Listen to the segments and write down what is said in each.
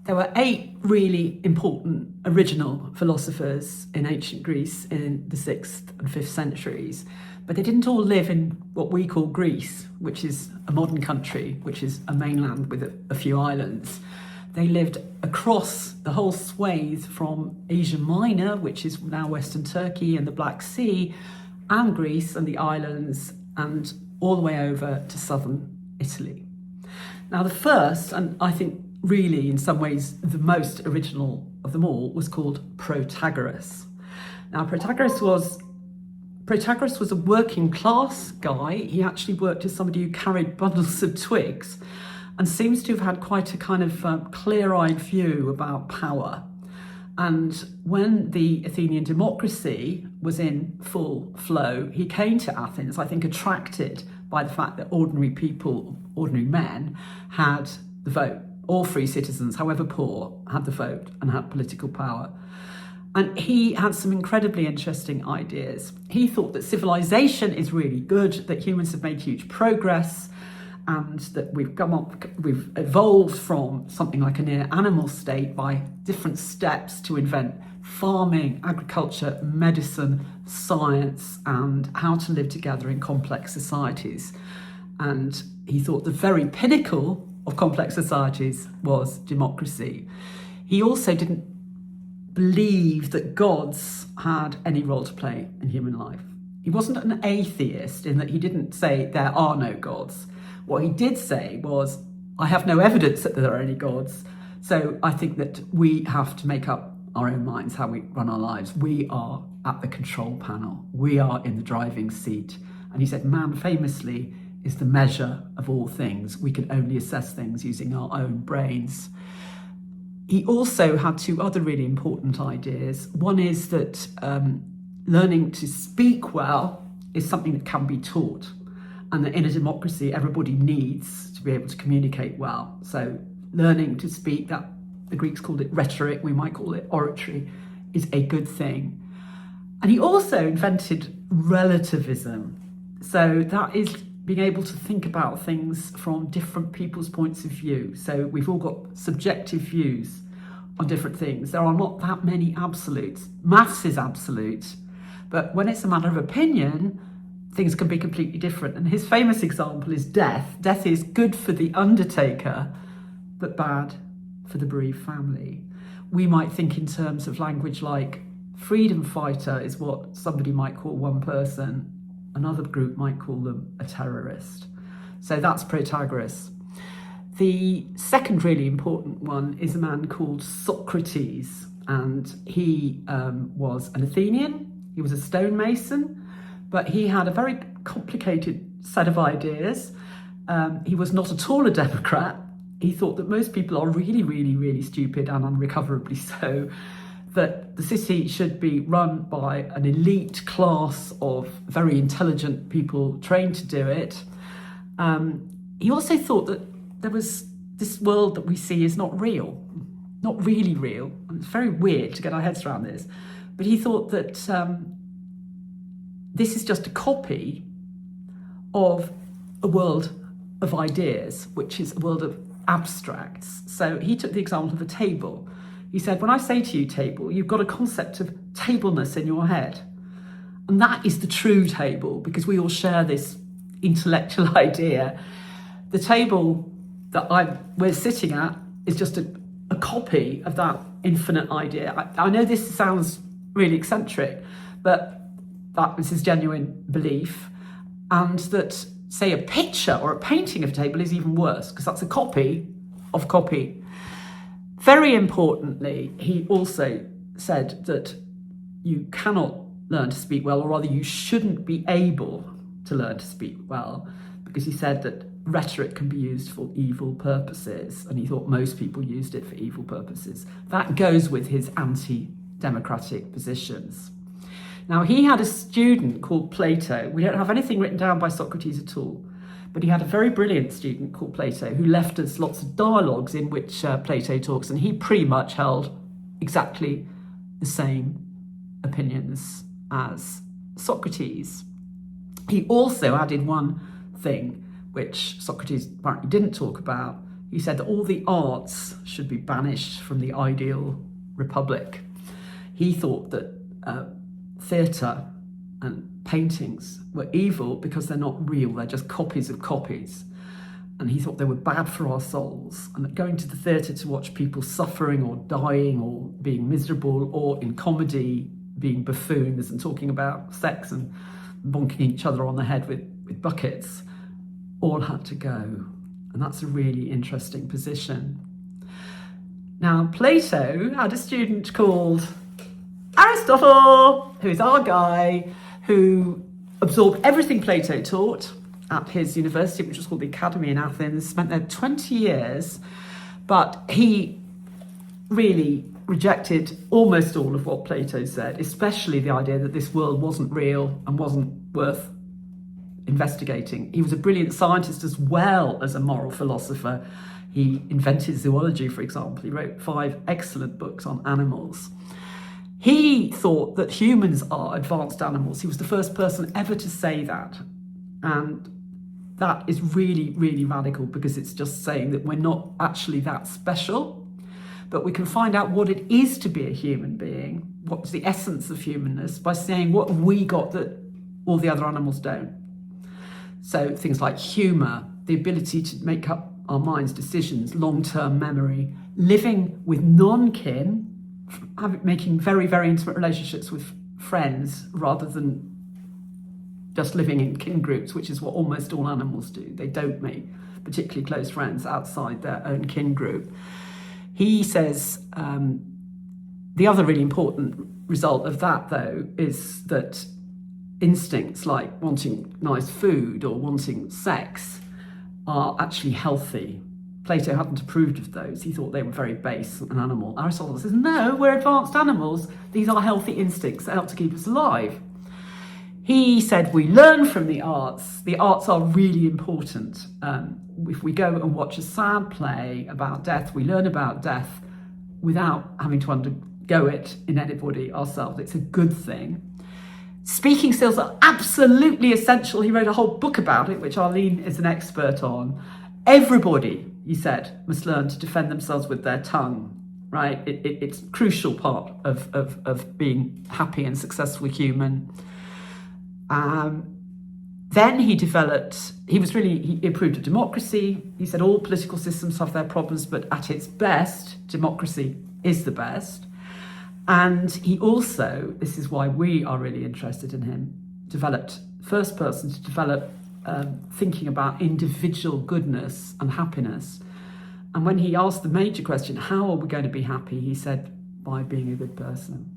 There were 8 really important original philosophers in ancient Greece in the 6th and 5th centuries, but they didn't all live in what we call Greece, which is a modern country, which is a mainland with a few islands. They lived across the whole swathe from Asia Minor, which is now Western Turkey and the Black Sea, and Greece and the islands, and all the way over to southern Italy. Now, the first, and I think really in some ways the most original of them all, was called Protagoras. Now, Protagoras was a working class guy. He actually worked as somebody who carried bundles of twigs and seems to have had quite a kind of clear-eyed view about power. And when the Athenian democracy was in full flow, he came to Athens, I think attracted by the fact that ordinary people, ordinary men, had the vote. All free citizens, however poor, had the vote and had political power. And he had some incredibly interesting ideas. He thought that civilization is really good, that humans have made huge progress, and that we've evolved from something like a near animal state by different steps to invent farming, agriculture, medicine, science, and how to live together in complex societies. And he thought the very pinnacle of complex societies was democracy. He also didn't believe that gods had any role to play in human life. He wasn't an atheist in that he didn't say there are no gods. What he did say was, I have no evidence that there are any gods, so I think that we have to make up our own minds how we run our lives. We are at the control panel. We are in the driving seat. And he said, man famously is the measure of all things. We can only assess things using our own brains. He also had 2 other really important ideas. One is that learning to speak well is something that can be taught, and that in a democracy, everybody needs to be able to communicate well. So learning to speak, that the Greeks called it rhetoric, we might call it oratory, is a good thing. And he also invented relativism. So that is being able to think about things from different people's points of view. So we've all got subjective views on different things. There are not that many absolutes. Maths is absolute, but when it's a matter of opinion, things can be completely different. And his famous example is death. Death is good for the undertaker, but bad for the bereaved family. We might think in terms of language like freedom fighter is what somebody might call one person. Another group might call them a terrorist. So that's Protagoras. The second really important one is a man called Socrates, and he was an Athenian. He was a stonemason, but he had a very complicated set of ideas. He was not at all a democrat. He thought that most people are really, really, really stupid and unrecoverably so, that the city should be run by an elite class of very intelligent people trained to do it. He also thought that there was this world that we see is not real, not really real. And it's very weird to get our heads around this. But he thought that this is just a copy of a world of ideas, which is a world of abstracts. So he took the example of a table. He said, when I say to you table, you've got a concept of tableness in your head. And that is the true table, because we all share this intellectual idea. The table that we're sitting at is just a copy of that infinite idea. I know this sounds really eccentric, but that was his genuine belief. And that, say, a picture or a painting of a table is even worse, because that's a copy of copy. Very importantly, he also said that you cannot learn to speak well, or rather you shouldn't be able to learn to speak well, because he said that rhetoric can be used for evil purposes, and he thought most people used it for evil purposes. That goes with his anti-democratic positions. Now, he had a student called Plato. We don't have anything written down by Socrates at all, but he had a very brilliant student called Plato who left us lots of dialogues in which Plato talks, and he pretty much held exactly the same opinions as Socrates. He also added one thing which Socrates apparently didn't talk about. He said that all the arts should be banished from the ideal republic. He thought that theatre and paintings were evil because they're not real, they're just copies of copies. And he thought they were bad for our souls, and that going to the theatre to watch people suffering or dying or being miserable, or in comedy being buffoons and talking about sex and bonking each other on the head with buckets, all had to go. And that's a really interesting position. Now, Plato had a student called Aristotle, who's our guy, who absorbed everything Plato taught at his university, which was called the Academy in Athens, spent there 20 years, but he really rejected almost all of what Plato said, especially the idea that this world wasn't real and wasn't worth investigating. He was a brilliant scientist as well as a moral philosopher. He invented zoology, for example. He wrote 5 excellent books on animals. He thought that humans are advanced animals. He was the first person ever to say that. And that is really, really radical, because it's just saying that we're not actually that special, but we can find out what it is to be a human being, what's the essence of humanness, by saying what we got that all the other animals don't. So things like humour, the ability to make up our minds decisions, long-term memory, living with non-kin, making very, very intimate relationships with friends rather than just living in kin groups, which is what almost all animals do. They don't make particularly close friends outside their own kin group. He says the other really important result of that, though, is that instincts like wanting nice food or wanting sex are actually healthy. Plato hadn't approved of those. He thought they were very base and animal. Aristotle says, no, we're advanced animals. These are healthy instincts that help to keep us alive. He said we learn from the arts. The arts are really important. If we go and watch a sad play about death, we learn about death without having to undergo it in anybody ourselves. It's a good thing. Speaking skills are absolutely essential. He wrote a whole book about it, which Arlene is an expert on. Everybody, he said, must learn to defend themselves with their tongue, right? It's a crucial part of being happy and successful human. Then he improved of democracy. He said all political systems have their problems, but at its best, democracy is the best. And he also, this is why we are really interested in him, first person to develop thinking about individual goodness and happiness. And when he asked the major question, how are we going to be happy? He said, by being a good person,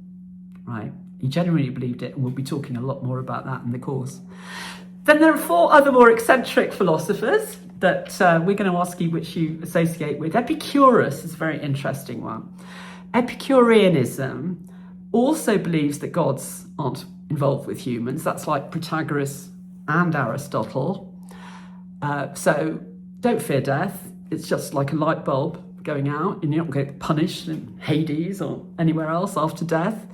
right? He genuinely believed it, and we'll be talking a lot more about that in the course. Then there are 4 other more eccentric philosophers that we're going to ask you which you associate with. Epicurus is a very interesting one. Epicureanism also believes that gods aren't involved with humans. That's like Protagoras and Aristotle. So don't fear death. It's just like a light bulb going out, and you're not going to get punished in Hades or anywhere else after death.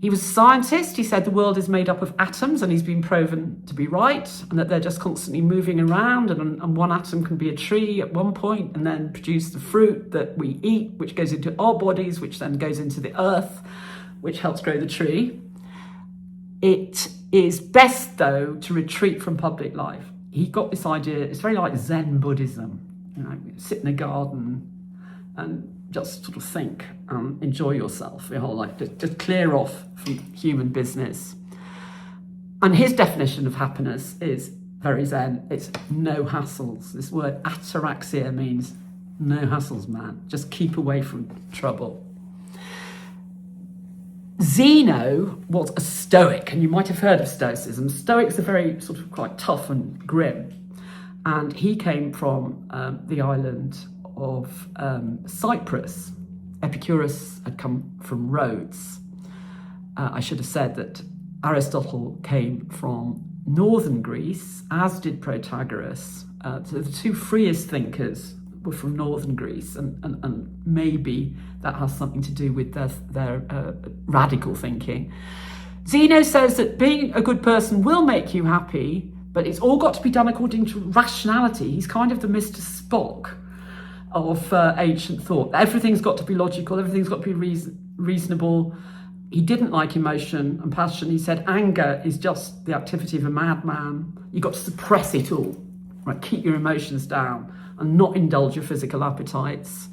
He was a scientist. He said the world is made up of atoms, and he's been proven to be right, and that they're just constantly moving around, and one atom can be a tree at one point and then produce the fruit that we eat, which goes into our bodies, which then goes into the earth, which helps grow the tree. It is best, though, to retreat from public life. He got this idea, it's very like Zen Buddhism, sit in a garden and just sort of think and enjoy yourself your whole life. Just clear off from human business. And his definition of happiness is very Zen. It's no hassles. This word ataraxia means no hassles, man. Just keep away from trouble. Zeno was a Stoic, and you might have heard of Stoicism. Stoics are very sort of quite tough and grim. And he came from the island of Cyprus. Epicurus had come from Rhodes. I should have said that Aristotle came from northern Greece, as did Protagoras. So the 2 freest thinkers were from northern Greece, and maybe that has something to do with their radical thinking. Zeno says that being a good person will make you happy, but it's all got to be done according to rationality. He's kind of the Mr. Spock. of ancient thought. Everything's got to be logical, everything's got to be reasonable. He didn't like emotion and passion. He said anger is just the activity of a madman. You've got to suppress it all, right? Keep your emotions down and not indulge your physical appetites.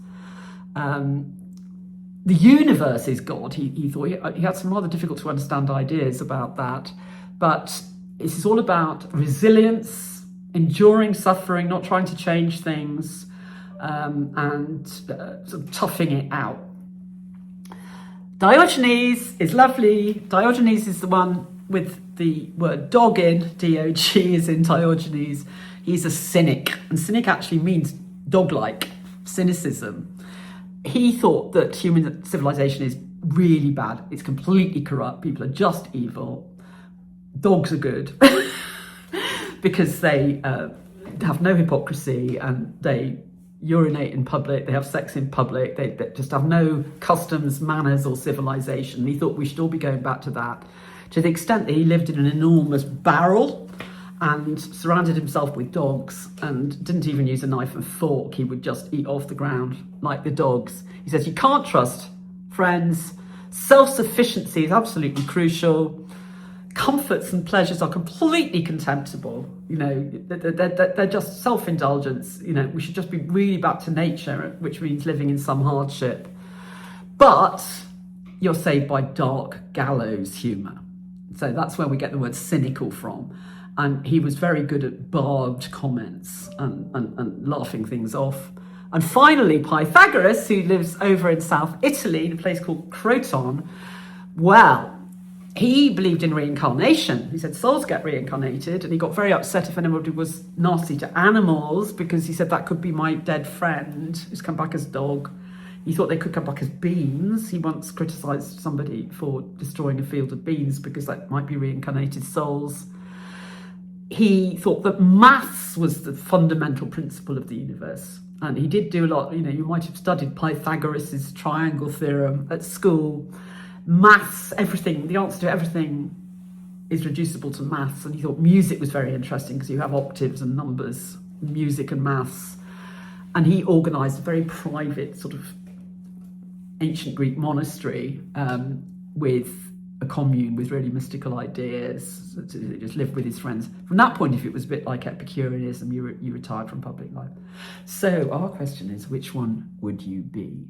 The universe is God. He thought he had some rather difficult to understand ideas about that, but this is all about resilience, enduring suffering, not trying to change things, and sort of toughing it out. Diogenes is lovely. Diogenes is the one with the word dog in, D-O-G is in Diogenes. He's a cynic, and cynic actually means dog-like, cynicism. He thought that human civilization is really bad. It's completely corrupt. People are just evil. Dogs are good because they have no hypocrisy and they urinate in public, they have sex in public, they just have no customs, manners or civilization. He thought we should all be going back to that, to the extent that he lived in an enormous barrel and surrounded himself with dogs and didn't even use a knife and fork. He would just eat off the ground like the dogs. He says you can't trust friends. Self-sufficiency is absolutely crucial. Comforts and pleasures are completely contemptible. You know, they're just self-indulgence. You know, we should just be really back to nature, which means living in some hardship. But you're saved by dark gallows humour. So that's where we get the word cynical from. And he was very good at barbed comments and laughing things off. And finally, Pythagoras, who lives over in South Italy, in a place called Croton, well, he believed in reincarnation. He said souls get reincarnated, and he got very upset if anybody was nasty to animals, because he said that could be my dead friend who's come back as dog. He thought they could come back as beans. He once criticised somebody for destroying a field of beans because that might be reincarnated souls. He thought that maths was the fundamental principle of the universe. And he did do a lot, you know, you might have studied Pythagoras' triangle theorem at school. Maths, everything, the answer to everything is reducible to maths. And he thought music was very interesting because you have octaves and numbers, music and maths. And he organised a very private sort of ancient Greek monastery with a commune with really mystical ideas. To just live with his friends. From that point of view, it was a bit like Epicureanism. You retired from public life. So our question is, which one would you be?